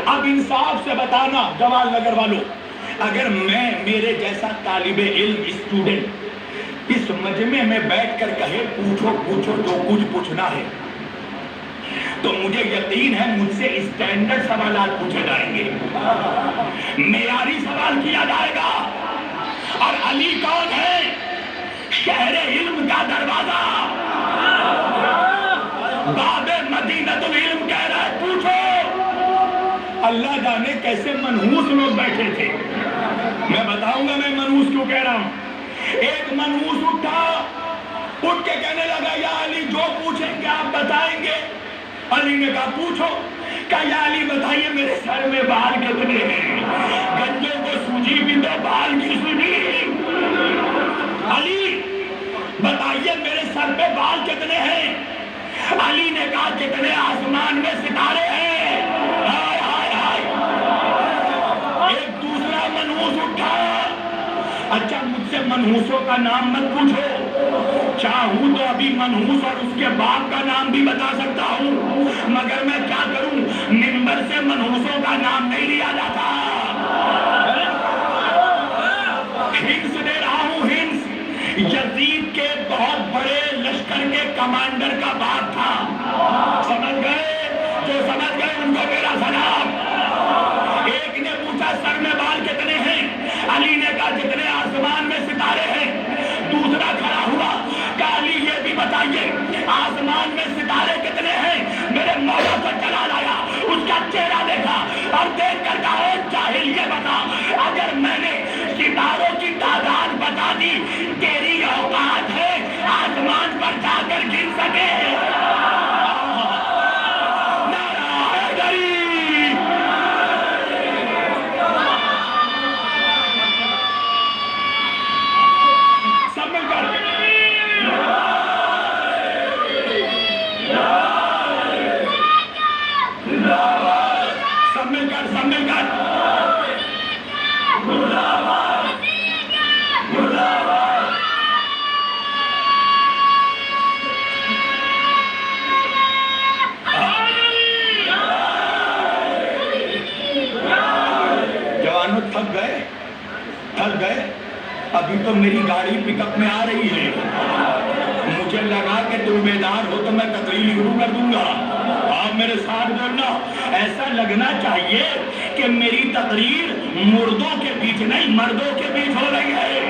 اب انصاف سے بتانا جوال نگر والوں، اگر میرے جیسا طالب علم اسٹوڈنٹ اس مجمع میں بیٹھ کر کہے پوچھو پوچھو جو کچھ پوچھنا ہے، تو مجھے یقین ہے مجھ سے اسٹینڈرڈ سوالات پوچھے جائیں گے، معیاری سوال کیا جائے گا۔ اور علی کون ہے؟ شہر علم کا دروازہ، باب مدینۃ العلم کہہ رہا ہے پوچھو۔ اللہ جانے کیسے منحوس لوگ بیٹھے تھے، میں بتاؤں گا میں منحوس کیوں کہہ رہا ہوں۔ ایک منحوس اٹھا، اٹھ کے کہنے لگا یا علی جو پوچھیں گے آپ بتائیں گے؟ علی نے کہا پوچھو۔ کہا یا علی بتائیے میرے سر میں بال کتنے ہیں؟ گنجوں کو سوجی بھی تو بال کی سوجی۔ علی بتائیے میرے سر پہ بال کتنے ہیں؟ علی نے کہا جتنے آسمان میں ستارے ہیں۔ ہائے ہائے ہائے۔ ایک دوسرا منحوس اٹھا، اچھا مجھ سے منحوسوں کا نام مت پوچھو، چاہوں تو ابھی منحوس اور اس کے باپ کا نام بھی بتا سکتا ہوں، مگر میں کیا کروں، منبر سے منحوسوں کا نام نہیں لیا جاتا۔ ہنس دے رہا ہوں، ہنس یزید کے بہت بڑے لشکر کے کمانڈر کا باپ تھا، سمجھ گئے؟ جو سمجھ گئے ان کو میرا سلام۔ ایک نے پوچھا سر میں بال کتنے ہیں؟ علی نے کہا جتنے آسمان میں ستارے ہیں۔ دوسرا کھڑا ہوا، کہا علی یہ بھی بتائیے آسمان میں ستارے کتنے ہیں؟ میرے مولا کو چلا لایا، اس کا چہرہ دیکھا اور دیکھ کر کہا اے جاہل یہ بتا، اگر میں نے ستاروں کی تعداد بتا دی تیری اوقات ہے آسمان پر جا کر گن سکے؟ تھک گئے؟ ابھی تو میری گاڑی پک اپ میں آ رہی ہے، مجھے لگا کہ تم بیدار ہو تو میں تقریر شروع کر دوں گا۔ آپ میرے ساتھ بولنا، ایسا لگنا چاہیے کہ میری تقریر مردوں کے بیچ نہیں مردوں کے بیچ ہو رہی ہے۔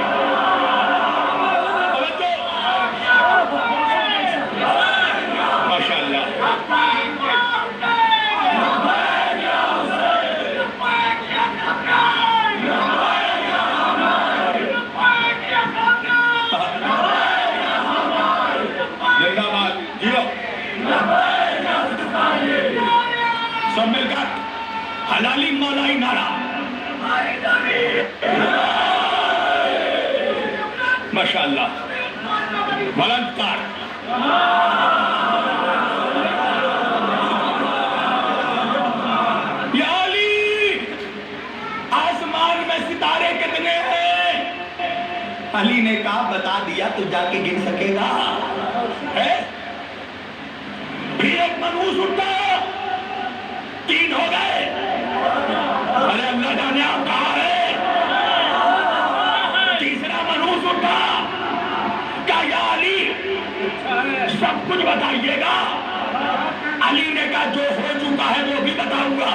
ماشاء اللہ۔ سب مل کر حلالی مولائی نعرہ، ماشاء اللہ، بلند کار۔ یا علی آسمان میں ستارے کتنے ہیں؟ علی نے کہا بتا دیا تو جا کے گن سکے گا؟ پھر ایک منحوس اٹھا، 3 ہو گئے۔ ارے اللہ جانے آپ کہاں ہے؟ تیسرا منحوس اٹھا، کہا یا علی سب کچھ بتائیے گا؟ علی نے کہا جو ہو چکا ہے وہ بھی بتاؤں گا،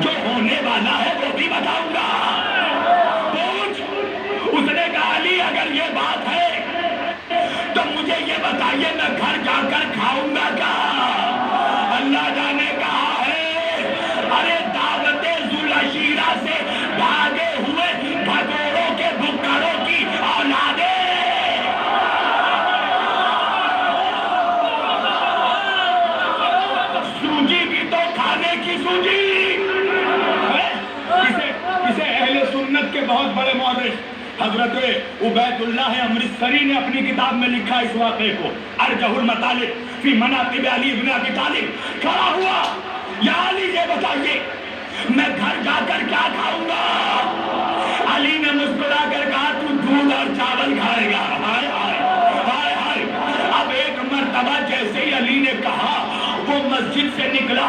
جو ہونے والا ہے وہ بھی بتاؤں گا۔ پوچھ۔ اس نے کہا علی اگر یہ بات ہے تو مجھے یہ بتائیے میں گھر جا کر کھاؤں گا کیا؟ اللہ جانے کہا ہے ارے دعوت ذوالعشیرہ سے بھاگے ہوئے بھگوڑوں کے بھکڑوں کی اولادیں۔ سوجی بھی تو کھانے کی سوجی۔ اسے اہل سنت کے بہت بڑے مورخ حضرت عبید اللہ امرتسری نے اپنی کتاب میں لکھا اس واقعے کو، ارجح المطالب فی مناقب علی ابن ابی طالب۔ کھڑا ہوا، یا علی یہ بتائیے میں گھر جا کر کیا کھاؤں گا؟ علی نے مسکرا کر کہا تو دودھ اور چاول کھائے گا۔ ہائے ہائے ہائے ہائے۔ اب ایک مرتبہ جیسے ہی علی نے کہا وہ مسجد سے نکلا،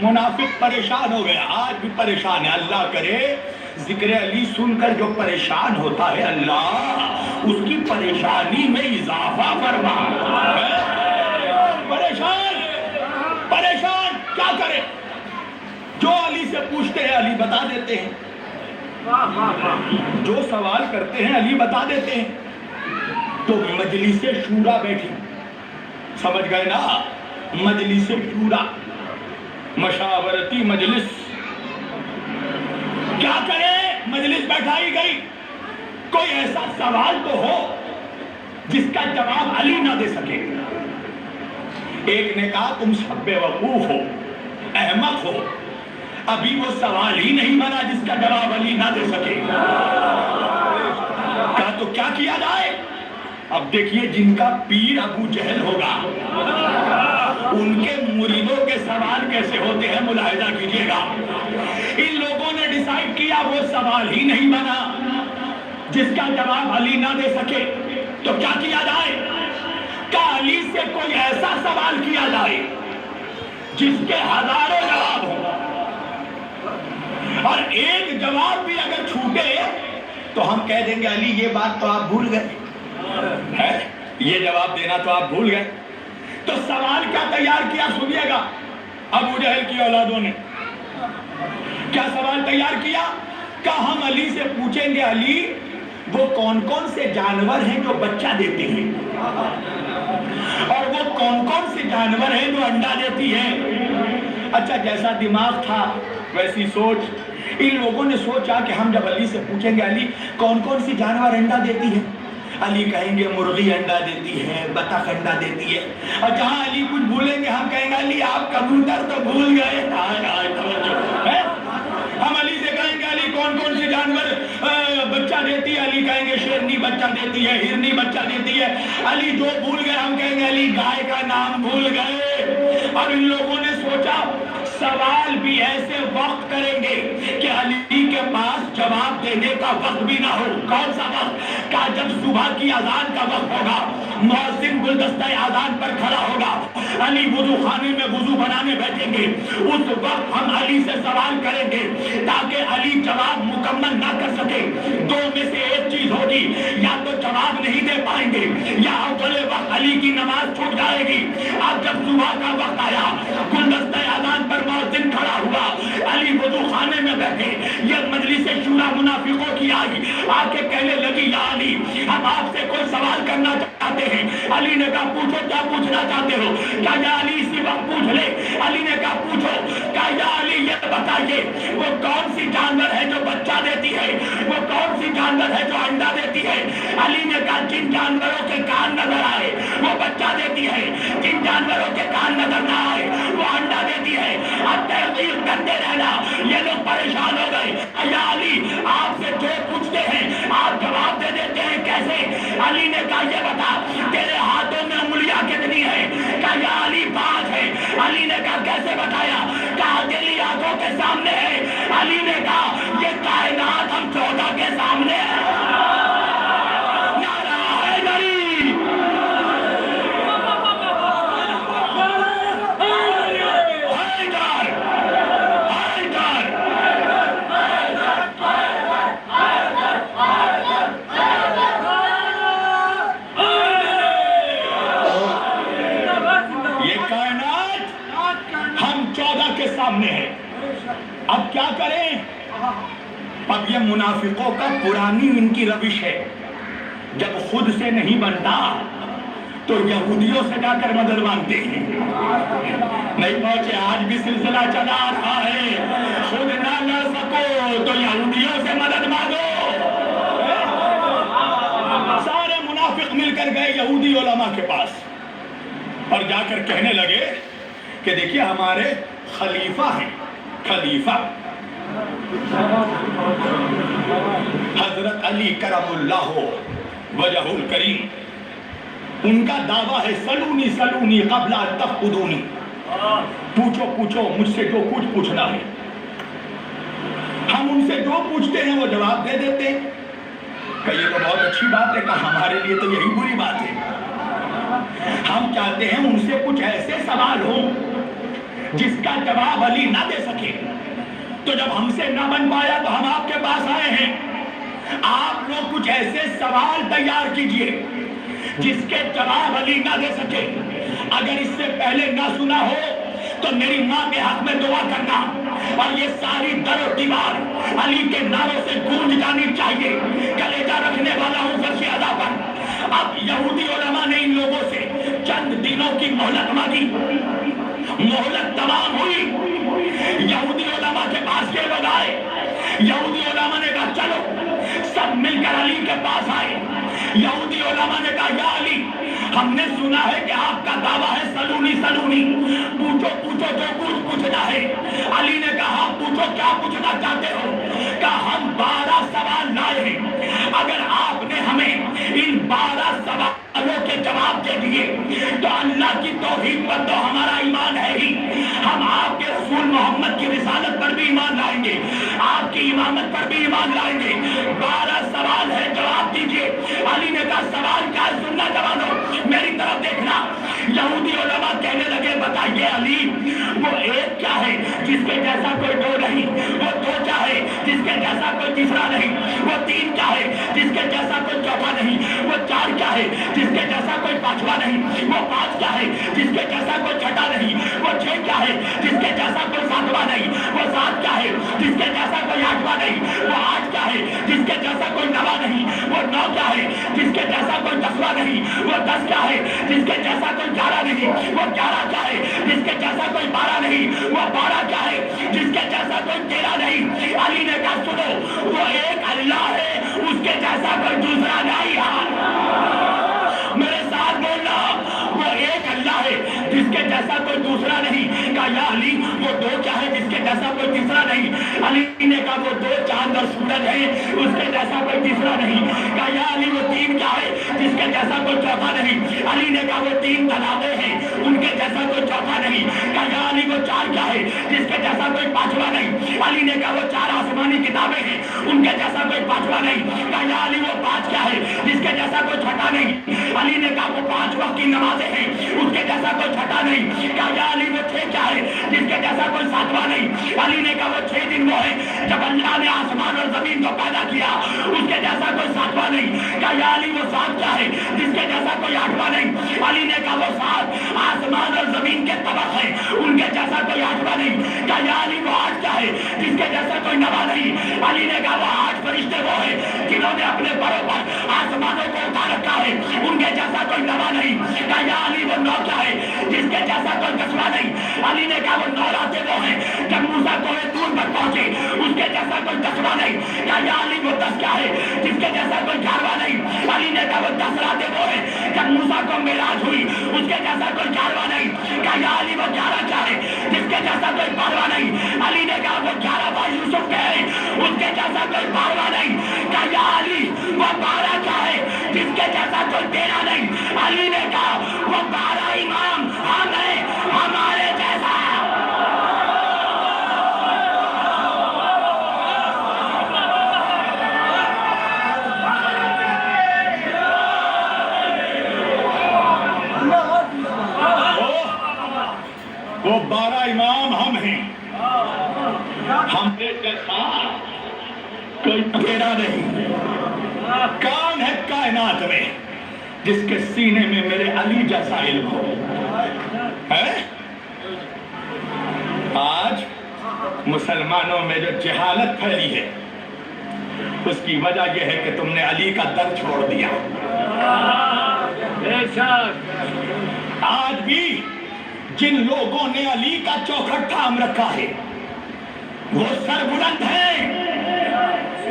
منافق پریشان ہو گیا، آج بھی پریشان ہے۔ اللہ کرے ذکر علی سن کر جو پریشان ہوتا ہے اللہ اس کی پریشانی میں اضافہ فرما۔ پریشان پریشان کیا کرے؟ جو علی سے پوچھتے ہیں علی بتا دیتے ہیں، جو سوال کرتے ہیں علی بتا دیتے ہیں۔ تو مجلس شورا بیٹھی، سمجھ گئے نا؟ مجلس شورا، مشاورتی مجلس، کیا کرے؟ مجلس بیٹھائی گئی، کوئی ایسا سوال تو ہو جس کا جواب علی نہ دے سکے۔ ایک نے کہا تم سب بے وقوف ہو، احمق ہو، ابھی وہ سوال ہی نہیں بنا جس کا جواب علی نہ دے سکے۔ کہا تو کیا کیا جائے؟ اب دیکھیے جن کا پیر ابو جہل ہوگا ان کے مریدوں کے سوال کیسے ہوتے ہیں ملاحظہ کیجیے گا۔ ان لوگوں نے ڈیسائیڈ کیا وہ سوال ہی نہیں بنا جس کا جواب علی نہ دے سکے، تو کیا کیا جائے؟ کہ علی سے کوئی ایسا سوال کیا جائے جس کے ہزاروں جواب ہوں، اور ایک جواب بھی اگر چھوٹے تو ہم کہہ دیں گے علی یہ بات تو آپ بھول گئے، یہ جواب دینا تو آپ بھول گئے۔ تو سوال کیا تیار کیا سنیے گا ابو جہل کی اولادوں نے، کیا سوال تیار کیا کہ ہم علی سے پوچھیں گے علی وہ کون کون سے جانور ہیں جو بچہ دیتے ہیں، اور وہ کون کون سے جانور ہیں جو انڈا دیتی ہے۔ اچھا جیسا دماغ تھا ویسی سوچ، ان لوگوں نے سوچا کہ ہم جب علی سے پوچھیں گے علی کون کون سی جانور انڈا دیتی ہے، علی کہیں گے مرغی انڈا دیتی ہے، بطخ انڈا دیتی ہے، اور جہاں علی کچھ بھولیں گے ہم کہیں گے علی آپ کبوتر تو بھول گئے۔ ہم علی سے کہیں گے علی کون کون سے جانور بچہ دیتی ہے، علی کہیں گے شیرنی بچہ دیتی ہے، ہرنی بچہ دیتی ہے، علی جو بھول گئے ہم کہیں گے علی گائے کا نام بھول گئے۔ اب ان لوگوں نے سوچا سوال بھی ایسے وقت کریں گے کہ علی کے پاس جواب دینے کا وقت بھی نہ ہو۔ کون سا وقت؟ کہ جب صبح کی اذان کا وقت ہوگا، مؤذن گلدستہ اذان پر کھڑا ہوگا، علی وضو خانے میں وضو بنانے بیٹھیں گے، اس وقت ہم علی سے سوال کریں گے تاکہ علی جواب مکمل نہ کر سکے۔ دو میں سے ایک چیز ہوگی، یا تو جواب نہیں دے پائیں گے یا اول وقت علی کی نماز چھوٹ جائے گی۔ اب جب صبح کا وقت آیا، گلدستہ اذان پر مؤذن کھڑا ہوا، علی وضو خانے میں بیٹھے، یہ مجلس شورا منافقوں کی آئی، آ کے کہنے لگی یا علی ہم آپ سے کوئی سوال کرنا چاہتے ہیں۔ علی نے کہا پوچھو کیا پوچھنا چاہتے ہو؟ کیا یا علی اسی وقت پوچھ لے؟ علی نے کہا پوچھو۔ کیا یا علی یہ بتائیے وہ کون سی جانور ہے جو بچہ دیتی ہے، وہ کون سی جانور ہے جو انڈا دیتی ہے؟ علی نے کہا جن جانوروں کے کان نظر آئے وہ بچہ دیتی ہے، جن جانوروں کے کان نظر نہ آئے وہ انڈا دیتی ہے۔ اب تحقیق کرتے رہنا۔ یہ لوگ پریشان ہو گئے، یا علی آپ سے جو پوچھتے ہیں آپ جواب دے دیتے ہیں کیسے؟ علی نے کہا یہ بتا تیرے ہاتھوں میں انگلیاں کتنی ہیں؟ کہا یا علی 5 ہے۔ علی نے کہا کیسے بتایا؟ کہا تیری آنکھوں کے سامنے ہے۔ علی نے کہا یہ کائنات ہم 14 کے سامنے ہے۔ نعرہ حیدری، سامنے ہے۔ اب کیا کریں؟ اب یہ منافقوں کا پرانی ان کی روش ہے، جب خود سے نہیں بنتا تو یہودیوں سے جا کر مدد مانگتے ہیں۔ نہیں پہنچے، آج بھی سلسلہ چلا رہا ہے، خود نہ لڑ سکو تو یہودیوں سے مدد مانگو۔ سارے منافق مل کر گئے یہودی علماء کے پاس اور جا کر کہنے لگے کہ دیکھیے ہمارے خلیفہ ہیں، خلیفہ حضرت علی کرم اللہ وجہ الکریم، ان کا دعویٰ ہے سلونی سلونی قبل ان تفقدونی، پوچھو پوچھو مجھ سے جو کچھ پوچھنا ہے۔ ہم ان سے جو پوچھتے ہیں وہ جواب دے دیتے ہیں کہ یہ تو بہت اچھی بات ہے، کہ ہمارے لیے تو یہی بری بات ہے۔ ہم چاہتے ہیں ان سے کچھ ایسے سوال ہوں جس کا جواب علی نہ دے سکے، تو جب ہم سے نہ بن پایا تو ہم آپ کے پاس آئے ہیں۔ آپ لوگ کچھ ایسے سوال تیار کیجئے جس کے جواب علی نہ دے سکے۔ اگر اس سے پہلے نہ سنا ہو تو میری ماں کے حق میں دعا کرنا، اور یہ ساری در و دیوار علی کے نعروں سے گونج جانی چاہیے۔ کلیجہ رکھنے والا ہوں فرش ادا پر۔ اب یہودی علماء نے ان لوگوں سے چند دنوں کی مہلت مانگی، مہلت تمام ہوئی، یہودی علماء کے پاس کے لوگ آئے، یہودی علماء نے کہا چلو، سب مل کر علی کے پاس آئے۔ یہودی علماء نے کہا یا علی، ہم نے سنا ہے کہ آپ کا دعویٰ ہے سلونی سلونی، پوچھو پوچھو جو کچھ پوچھنا ہے۔ علی نے کہا پوچھو کیا پوچھنا چاہتے ہو؟ کہا ہم 12 سوال لائے ہیں، اگر آپ نے ہمیں ان 12 سوالوں کے جواب دے دیے تو اللہ کی توحید پر تو ہمارا ایمان ہے ہی، ہم آپ کے رسول محمد کی رسالت پر بھی ایمان لائیں گے، آپ کی امامت پر بھی ایمان لائیں گے۔ 12 سوال ہے، جواب دیجئے۔ علی نے کہا سوال کیا ہے؟ سننا جوانو، میری طرف دیکھنا۔ یہودی علماء کہنے لگے بتائیے علی، وہ ایک کیا ہے جس کے جیسا کوئی دو نہیں؟ وہ دو کیا ہے جس کے جیسا کوئی تیسرا نہیں؟ وہ تین کیا ہے جس کے جیسا کوئی چوتھا نہیں؟ وہ چار کیا ہے جس کے جیسا کوئی پانچواں نہیں؟ وہ 5 کیا ہے جس کے جیسا کوئی چھٹا نہیں؟ وہ 6 کیا ہے جس کے جیسا کوئی 7واں نہیں؟ وہ 7 کیا ہے جس کے جیسا کوئی 8واں نہیں؟ وہ 8 کیا ہے جس کے جیسا کوئی 9واں نہیں؟ وہ 9 کیا ہے جس کے جیسا کوئی 10واں نہیں؟ وہ 10 کیا ہے جس کے جیسا کوئی 11 نہیں؟ وہ 11 کیا ہے جس کے جیسا کوئی 12 نہیں؟ وہ 12 کیا ہے جس کے جیسا کوئی 13 نہیں؟ علی نے کہا سنو، وہ ایک اللہ ہے، اس کے جیسا کوئی دوسرا نہیں ہے۔ میرے ساتھ بولنا، وہ ایک اللہ ہے جس کے جیسا کوئی دوسرا نہیں۔ کہا یا علی، وہ 2 کیا ہے جس کے جیسا کوئی تیسرا نہیں؟ علی نے کہا وہ 2 چاند اور سورج ہے، اس کے جیسا کوئی تیسرا نہیں۔ کہا یا علی، وہ 3 کیا ہے جس کے جیسا کوئی چوتھا نہیں؟ علی نے کہا وہ 3 تالابیں ہیں، ان کے جیسا کوئی چوتھا نہیں۔ کہا یا علی، وہ 4 کیا ہے جس کے جیسا کوئی 5واں نہیں؟ علی نے کہا وہ 4 آسمانی کتابیں ہیں، ان کے جیسا کوئی 5واں نہیں۔ کہا یا علی، وہ 5 کیا ہے جس کے جیسا کوئی چھٹا نہیں؟ علی نے کہا وہ 5 وقت کی نمازیں ہیں، اس کے جیسا کوئی چھٹا نہیں۔ کہا یا علی، وہ 6 کیا ہے جس کے جیسا کوئی 7واں نہیں؟ علی نے کہا وہ 6 دن وہ ہے جب اللہ نے آسمان اور زمین کو پیدا کیا، اس کے جیسا کوئی 7واں نہیں۔ کہا یا علی، وہ 7 کیا ہے جس کے جیسا کوئی 8واں نہیں؟ علی نے کہا وہ 7 آسمان اور زمین کے طبق ہیں، ان کے جیسا کوئی 8واں نہیں۔ کہا یا علی، وہ 8 کیا ہے جس کے جیسا کوئی 9واں نہیں؟ علی نے کہا وہ 8 فرشتے وہ ہیں جنہوں نے اپنے پروں پر آسمانوں کو اٹھا رکھا ہے، ان کے جیسا کوئی 9واں نہیں۔ کہا یا علی، وہ 9 کیا ہے جس کے جیسا کوئی 10واں نہیں؟ علی نے کہا وہ 9 راتیں وہ ہیں جب موسیٰ کوہ طور پر پہنچے، اس کے جیسا کوئی 10واں نہیں۔ کہا یا علی، وہ 10 کیا ہے جس کے جیسا کوئی 11واں نہیں؟ علی نے کہا وہ 10 راتیں وہ ہیں جب موسیٰ کو معراج ہوئی، اس کے جیسا کوئی 11واں نہیں۔ کہا یا علی، وہ 11 کیا ہے جس کے جیسا کوئی 12واں نہیں؟ علی نے کہا وہ 11 بھائی یوسف کے ہیں، اس کے جیسا کوئی 12واں نہیں۔ کہا یا علی، وہ 12 کیا ہے جس کے جیسا کوئی 13 نہیں؟ علی نے کہا وہ 12 امام ہم ہیں، ہمارے جیسا۔ وہ 12 امام ہم ہیں، ہمارے جیسا کوئی تیرا نہیں۔ کون ہے کائنات میں جس کے سینے میں میرے علی جیسا علم ہو؟ ہے؟ آج مسلمانوں میں جو جہالت پھیلی ہے، اس کی وجہ یہ ہے کہ تم نے علی کا در چھوڑ دیا۔ آج بھی جن لوگوں نے علی کا چوکھٹ تھام رکھا ہے وہ سر بلند ہیں۔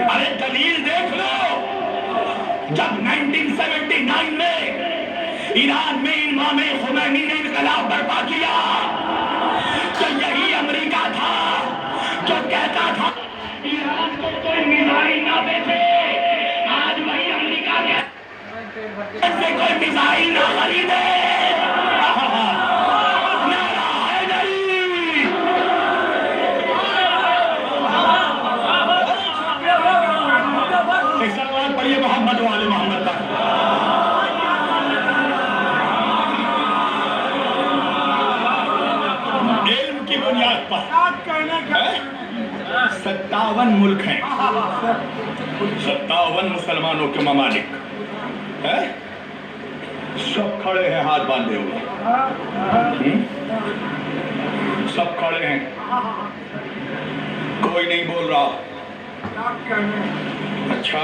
ارے دلیل دیکھ لو، جب 1979 میں ایران میں امام خمینی نے انقلاب برپا کیا تو یہی امریکہ تھا جو کہتا تھا ایران کو کوئی میزائل نہ بیچے۔ آج وہی امریکہ کہتا ہے کوئی میزائل نہ خریدے۔ پڑھیے محمد والے محمد تک۔ علم کی 57 ملک ہیں، 57 مسلمانوں کے ممالک ہے، سب کھڑے ہیں ہاتھ باندھے ہوئے، سب کھڑے ہیں، کوئی نہیں بول رہا۔ اچھا،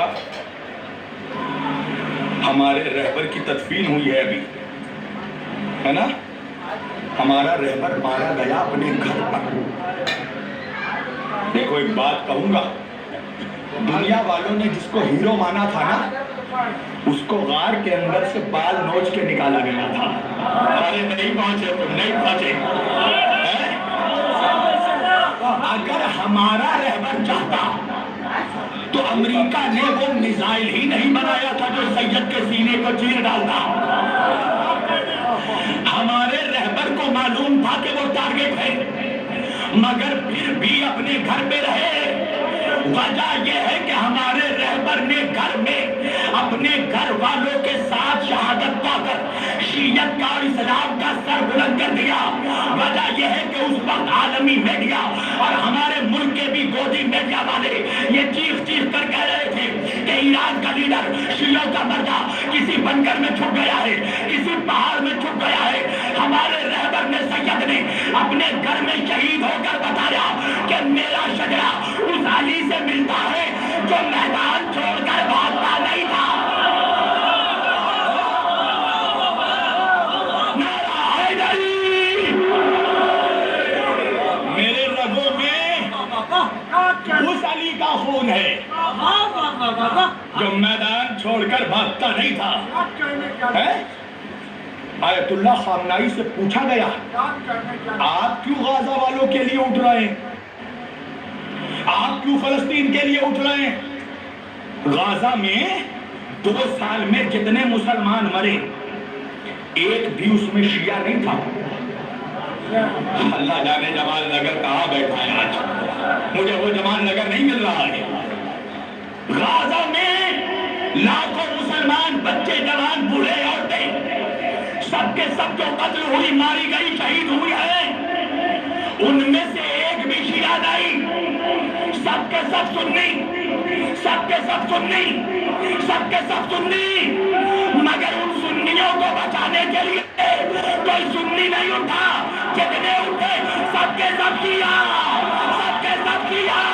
ہمارے رہبر کی تدفین ہوئی ہے ابھی، ہے نا؟ ہمارا رہبر مارا گیا اپنے گھر پر۔ دیکھو ایک بات کہوں گا، دنیا والوں نے جس کو ہیرو مانا تھا نا، اس کو غار کے اندر سے بال نوچ کے نکالا گیا تھا۔ ارے نہیں پہنچے تم، نہیں پہنچے۔ اگر ہمارا رہبر چاہتا تو امریکہ نے وہ میزائل ہی نہیں بنایا تھا جو سید کے سینے کو چیر ڈالتا۔ ہمارے رہبر کو معلوم تھا کہ وہ ٹارگٹ ہے، مگر پھر بھی اپنے گھر پہ رہے۔ وجہ یہ ہے کہ ہمارے رہبر نے گھر میں اپنے گھر والوں کے ساتھ شہادت پا کر شیعت کا اور اسلام کا سر بلند کر دیا۔ وجہ یہ ہے کہ اس وقت عالمی میڈیا اور ہمارے ملک کے بھی گودی میڈیا والے یہ چیخ چیخ کر کہہ رہے تھے کہ ایران کا لیڈر شیعوں کا مردہ کسی بنکر میں چھپ گیا ہے، کسی پہاڑ میں چھپ گیا ہے۔ ہمارے رہبر نے، سید نے اپنے گھر میں شہید ہو کر بتایا کہ میرا شجرہ اس علی سے ملتا ہے جو میدان چھوڑ کر بھاگتا نہیں تھا۔ نعرہ حیدری! میرے رگوں میں اس علی کا خون ہے جو میدان چھوڑ کر بھاگتا نہیں تھا۔ آیت اللہ خامنائی سے پوچھا گیا، آپ کیوں غازہ والوں کے لیے اٹھ رہے ہیں؟ آپ کیوں فلسطین کے لیے اٹھ رہے ہیں؟ غازہ میں 2 سال میں جتنے مسلمان مرے، ایک بھی اس میں شیعہ نہیں تھا۔ اللہ جانے جمال نگر کہاں بیٹھا ہے آج، مجھے وہ جمال نگر نہیں مل رہا ہے۔ غازہ میں لاکھوں مسلمان، بچے، جوان، بوڑھے، عورتیں، سب کے سب جو قتل ہوئی، ماری گئی، شہید ہوئی ہے، ان میں سے ایک بھی شیعہ نہیں، سب کے سب سنی، سب کے سب سنی، سب کے سب سنی۔ مگر ان سنیوں کو بچانے کے لیے کوئی سنی نہیں اٹھا، جتنے اٹھے سب کے سب شیعہ، سب کے سب شیعہ۔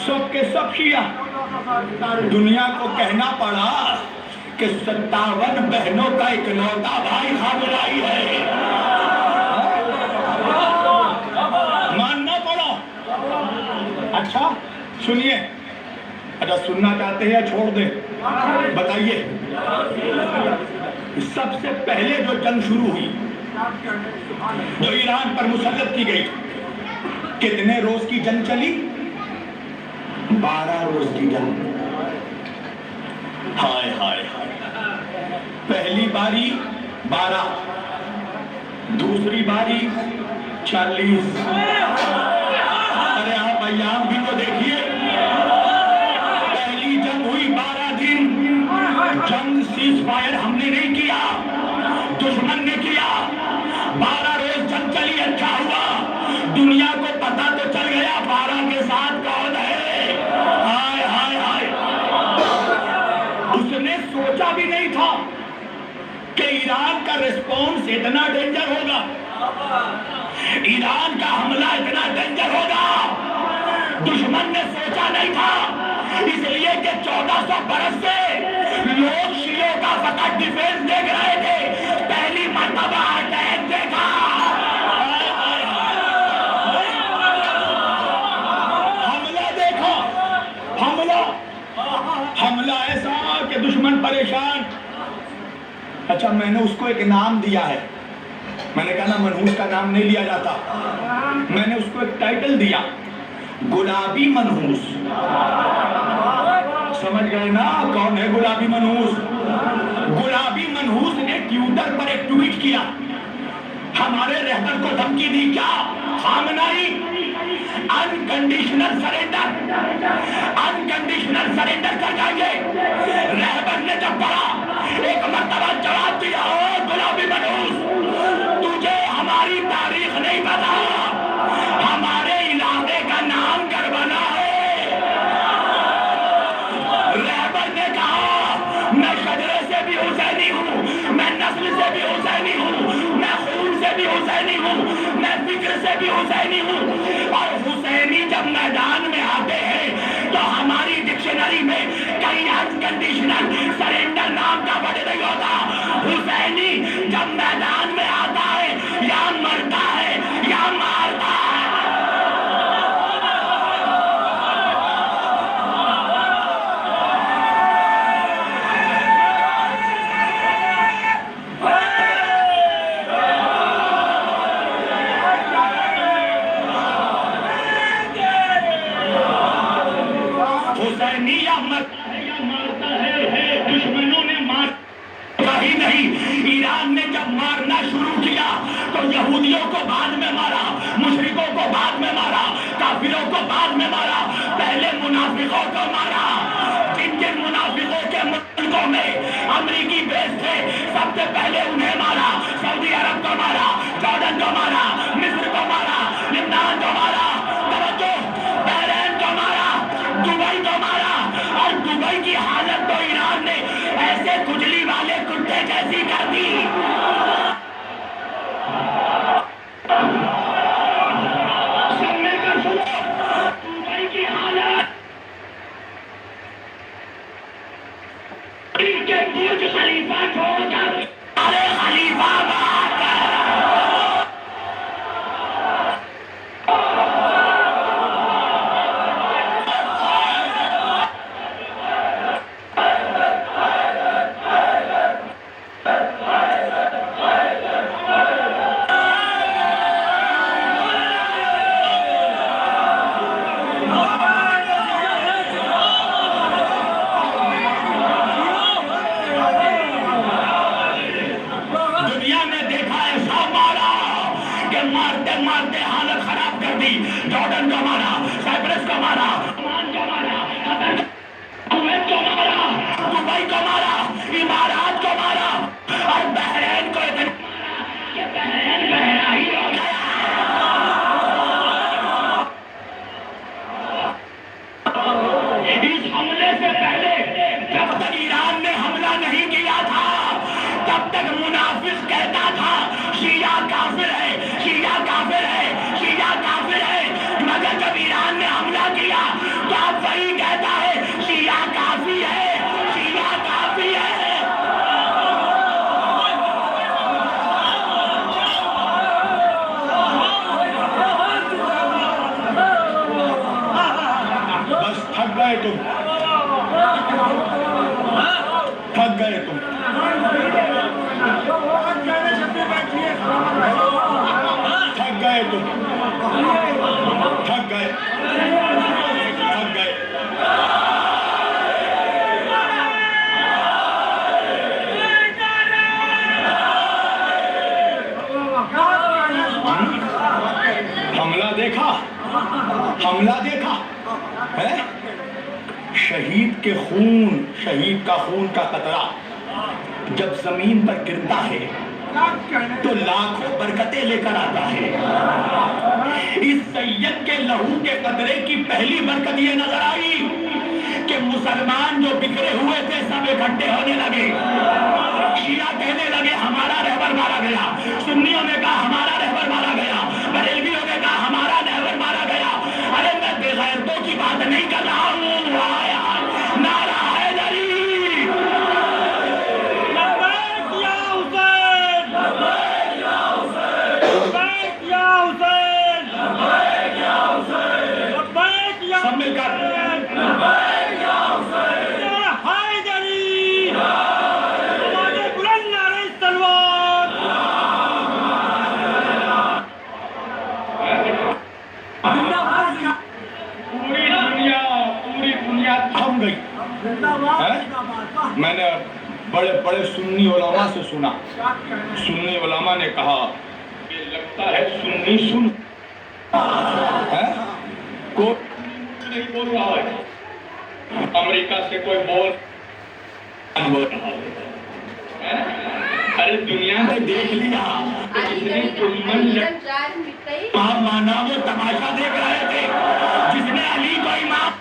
سب کے سب شیعہ۔ دنیا کو کہنا پڑا کہ 57 بہنوں کا اکلوتا بھائی خامنائی ہے، ماننا پڑا۔ اچھا سنیے، اچھا سننا چاہتے ہیں یا چھوڑ دیں؟ بتائیے۔ سب سے پہلے جو جنگ شروع ہوئی، جو ایران پر مسلط کی گئی، کتنے روز کی جنگ چلی؟ 12 روز کی جنگ۔ ہائے ہائے ہائے، پہلی باری 12، دوسری باری 40۔ ارے آپ ایام بھی تو دیکھیے، پہلی جنگ ہوئی 12 دن، جنگ سیز فائر ہم نے نہیں کیا، دشمن نے کیا۔ 12 روز جنگ چلی، اچھا ہوا دنیا کو پتا تو چل گیا 12 کے ساتھ کون ہے۔ ہائے ہائے ہائے، اس نے سوچا بھی نہیں تھا کہ ایران کا ریسپونس اتنا ڈینجر ہوگا، ایران کا حملہ اتنا ڈینجر ہوگا، دشمن نے سوچا نہیں تھا۔ اس لیے کہ 1400 برس سے لوگ شیعوں کا فقط ڈیفینس دیکھ رہے تھے، پہلی مرتبہ اٹیک دیکھا۔ حملہ ایسا کہ دشمن پریشان۔ اچھا میں نے اس کو ایک نام دیا ہے، میں نے کہا نا منحوس کا نام نہیں لیا جاتا، میں نے اس کو ایک ٹائٹل دیا، گلابی منحوس. سمجھ گئے نا کون ہے گلابی منحوس؟ گلابی منحوس نے ٹویٹر پر ایک ٹویٹ کیا، ہمارے رہبر کو دھمکی دی. کیا؟ خامنائی انکنڈیشنل سرنڈر، انکنڈیشنل سرنڈر کر جائیے. رہبر نے جب پڑھا ایک مرتبہ جواب دیا، او گلابی منحوس تجھے ہماری تاریخ نہیں پتا، ہمارے علاقے کا نام کربلا ہے. رہبر نے کہا میں شجرے سے بھی حسینی ہوں، میں نسل سے بھی حسینی ہوں، میں خون سے بھی حسینی ہوں، میں فکر سے بھی حسینی ہوں. اور حسینی جب میدان میں آتے ہیں تو ہماری ڈکشنری میں کہیں انکنڈیشنل سرنڈر نام کا ورڈ نہیں ہوتا. حسینی جب میدان میں آتا ہے یا مرتا ہے یا مارتا ہے. حسینی یا مرتا ہے یا مارتا ہے. دشمنوں نے مارا ہی نہیں. ایران نے جب مارنا شروع کیا تو یہودیوں کو بعد میں مارا، مشرکوں کو بعد میں مارا، کافروں کو بعد میں مارا، پہلے منافقوں کو مارا. جن جن منافقوں کے ملکوں میں امریکی بیس تھے سب سے پہلے انہیں مارا. سعودی عرب کو مارا، جارڈن کو مارا، مصر کو مارا، لبنان کو مارا، توجہ بحرین کو مارا، دبئی کو مارا. اور دبئی کی حالت تو ایران نے ایسے کھجلی والے کتے جیسی کر دی. سب مل کر سنو، دبئی کی حالت ان کے برج خلیفہ چھوڑ کر ارے خلیفہ بات ہے. دنیا نے دیکھا ایسا مارا کہ مارتے مارتے حالت خراب کر دی. جارڈن کو مارا، سائپرس کو مارا، عمان کو مارا، قطر کویت کو مارا، دبئی کو مارا، امارات کو مارا اور بحرین کو اتنا مارا کہ بحرین بحرا ہی ہو گیا. اس حملے سے پہلے جب تک ایران نے حملہ نہیں کیا تھا تب تک منافق کہتا تھا شیعہ کافر ہے، شیعہ کافر ہے، شیعہ کافر ہے. مگر جب ایران نے حملہ کیا تو اب وہی کہتا ہے شیعہ کافی ہے، شیعہ کافی ہے. بس تھک گئے تم، تھک گئے تم. تھک گئے تم، تھک گئے، تھک گئے. حملہ دیکھا، حملہ دیکھا ہے. شہید کے خون، شہید کا خون کا قطرہ جب زمین پر گرتا ہے تو لاکھوں برکتیں لے کر آتا ہے. اس سید کے لہو کے قطرے کی پہلی برکت یہ نظر آئی کہ مسلمان جو بکھرے ہوئے تھے سب اکٹھے ہونے لگے. شیعہ کہنے لگے ہمارا رہبر مارا گیا، سنیوں نے کہا ہمارا رہبر مارا گیا، بریلویوں نے کہا ہمارا رہبر مارا گیا. ارے میں بے غیرتوں کی بات نہیں کر رہا ہوں. نعرہ حیدری، لبیک یا حسین، لبیک یا حسین، لبیک یا حسین، لبیک یا حسین، لبیک یا سب مل کر لبیک یا حسین، یا حیدری، ہمارے بلند نعرہ تلوار. میں نے بڑے بڑے سنی علماء سے سنا، سنی علماء نے کہا یہ لگتا ہے سنی سن کوئی نہیں بول رہا ہے، امریکہ سے کوئی بول رہا ہے، ارے دنیا نے دیکھ لیا مانا وہ تماشا دیکھ رہے تھے جس نے علی کو امام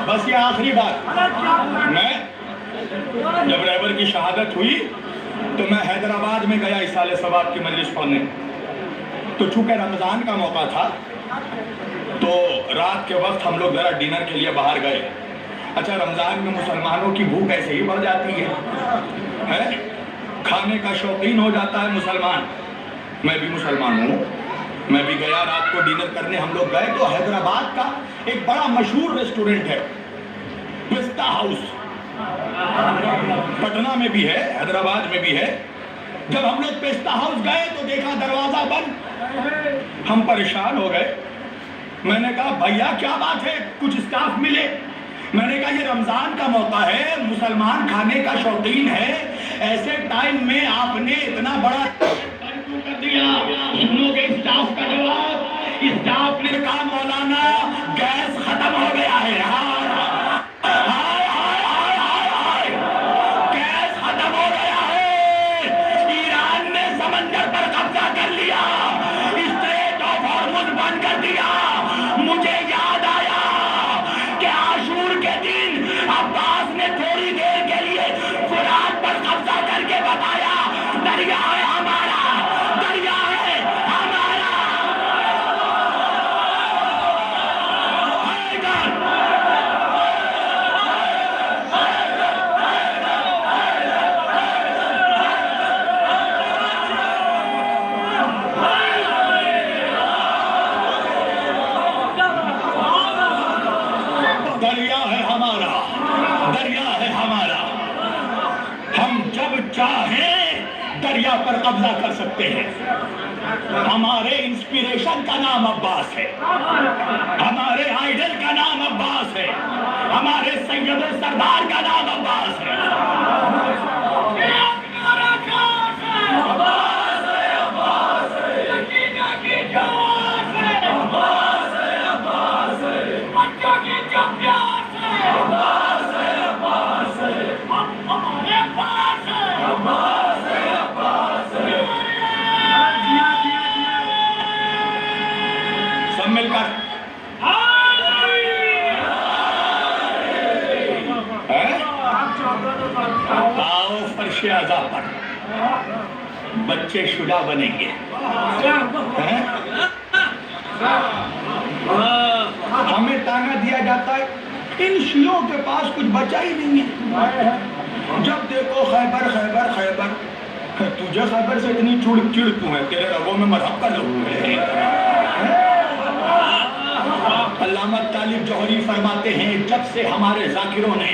بس یہ آخری بات، میں جب رہبر کی شہادت ہوئی تو میں حیدرآباد میں گیا اصالہ ثواب کی مجلس پڑھنے، تو چونکہ رمضان کا موقع تھا تو رات کے وقت ہم لوگ ذرا ڈنر کے لیے باہر گئے۔ اچھا رمضان میں مسلمانوں کی بھوک ایسے ہی بڑھ جاتی ہے، کھانے کا شوقین ہو جاتا ہے مسلمان، میں بھی مسلمان ہوں، میں بھی گیا رات کو ڈنر کرنے، ہم لوگ گئے تو حیدرآباد کا ایک بڑا مشہور ریسٹورنٹ ہے پستا ہاؤس، پٹنہ میں بھی ہے حیدرآباد میں بھی ہے۔ جب ہم لوگ پستا ہاؤس گئے تو دیکھا دروازہ بند، ہم پریشان ہو گئے، میں نے کہا بھیا کیا بات ہے، کچھ اسٹاف ملے؟ میں نے کہا یہ رمضان کا موقع ہے، مسلمان کھانے کا شوقین ہے، ایسے ٹائم میں آپ نے اتنا بڑا کر دیا؟ سنو گے اسٹاف کا جواب، اسٹاف نے کہا مولانا گیس ختم ہو گیا ہے، گیس ختم ہو گیا ہے، ایران نے سمندر پر قبضہ کر لیا، اسٹریٹ آف ہارمز بند کر دیا۔ مجھے یاد آیا کہ عاشور کے دن عباس نے تھوڑی دیر کے لیے فرات پر قبضہ کر کے بتایا دریا ہے ہمارا، دریا ہے ہمارا۔ دریا ہے ہمارا، دریا ہے ہمارا، ہم جب چاہیں دریا پر قبضہ کر سکتے ہیں۔ ہمارے انسپریشن کا نام عباس ہے، ہمارے آئیڈل کا نام عباس ہے، ہمارے سید و سردار کا نام عباس ہے۔ سب مل کر آؤ فرش عزا پر، بچے شجاع بنیں گے۔ ہمیں تانا دیا جاتا ہے ان شیعوں کے پاس کچھ بچا ہی نہیں ہے، جب دیکھو خیبر خیبر خیبر، تجھے خیبر سے اتنی چڑ کیوں ہے؟ تیرے رگوں میں مذہب کا لہو ہے۔ علامہ طالب جوہری فرماتے ہیں جب سے ہمارے ذاکروں نے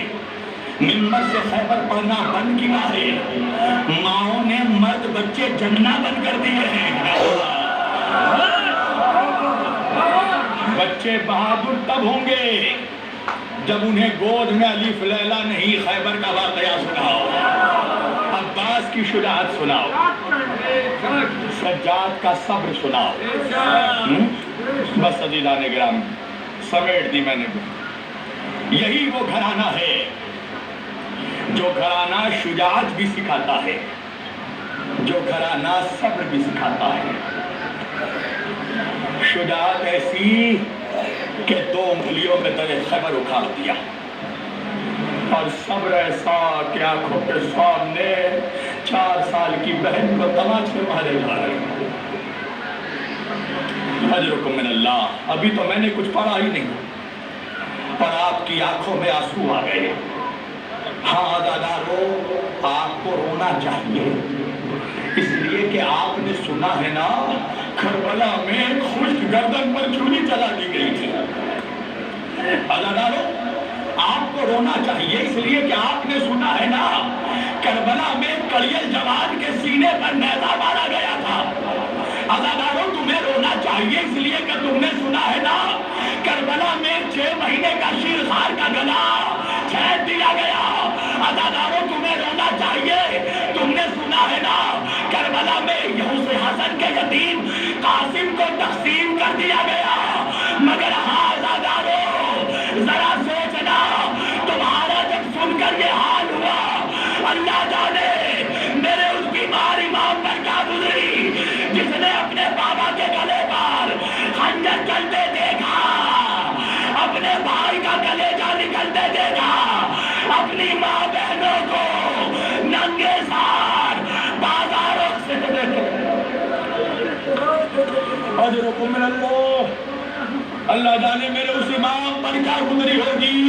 ممبر سے خیبر پڑھنا بند کیا ہے، ماؤں نے مرد بچے جننا بند کر دیے ہیں۔ بچے بہادر تب ہوں گے جب انہیں گود میں الف لیلا نہیں خیبر کا واقعہ سناؤ، عباس کی شجاعت سناؤ، سجاد کا صبر سناؤ۔ بس عزیزان گرامی سمیٹ دی میں نے، یہی وہ گھرانہ ہے جو گھرانہ شجاعت بھی سکھاتا ہے، جو گھرانہ صبر بھی سکھاتا ہے۔ شجاعت ایسی کہ 2 انگلیوں میں در خیبر اکھاڑ دیا، اور صبر ایسا کہ آنکھوں کے سامنے 4 سال کی بہن کو تماچے مارے جا رہے ہیں۔ اجرکم من اللہ، ابھی تو میں نے کچھ پڑھا ہی نہیں پر آپ کی آنکھوں میں آنسو آ گئے۔ ہاں عزادارو، آپ کو رونا چاہیے، اس لیے کہ آپ نے سنا ہے نا کربلا میں خشک گردن پر چھری چلا دی گئی تھی، عزیزانو، آپ کو رونا چاہیے اس لیے کہ آپ نے سنا ہے نا کربلا میں کلیل جوان کے سینے پر نیزہ مارا گیا تھا۔ عزیزانو، تمہیں رونا چاہیے اس لیے کہ تم نے سنا ہے نا کربلا میں 6 مہینے کا شیرخوار کا گلا چھید دیا گیا۔ عزیزانو، تمہیں رونا چاہیے، تم نے سنا ہے نا کربلا میں یحییٰ حسن کے یتیم قاسم کو تقسیم کر دیا گیا۔ مگر ہاں عزیزانو، ذرا سوچنا، تمہارا جب سن کر یہ حال ہوا، اللہ جانے میرے اس بیمار امام پر کیا گزری جس نے اپنے بابا کے گلے پر خنجر چلتے دیکھا، اپنے بھائی کا کلیجہ نکلتے دیکھا، اپنی ماں بہنوں کو ننگے سار بازاروں سے اجرکم من اللہ، اللہ جانے میرے اس امام پر کیا گزری ہوگی۔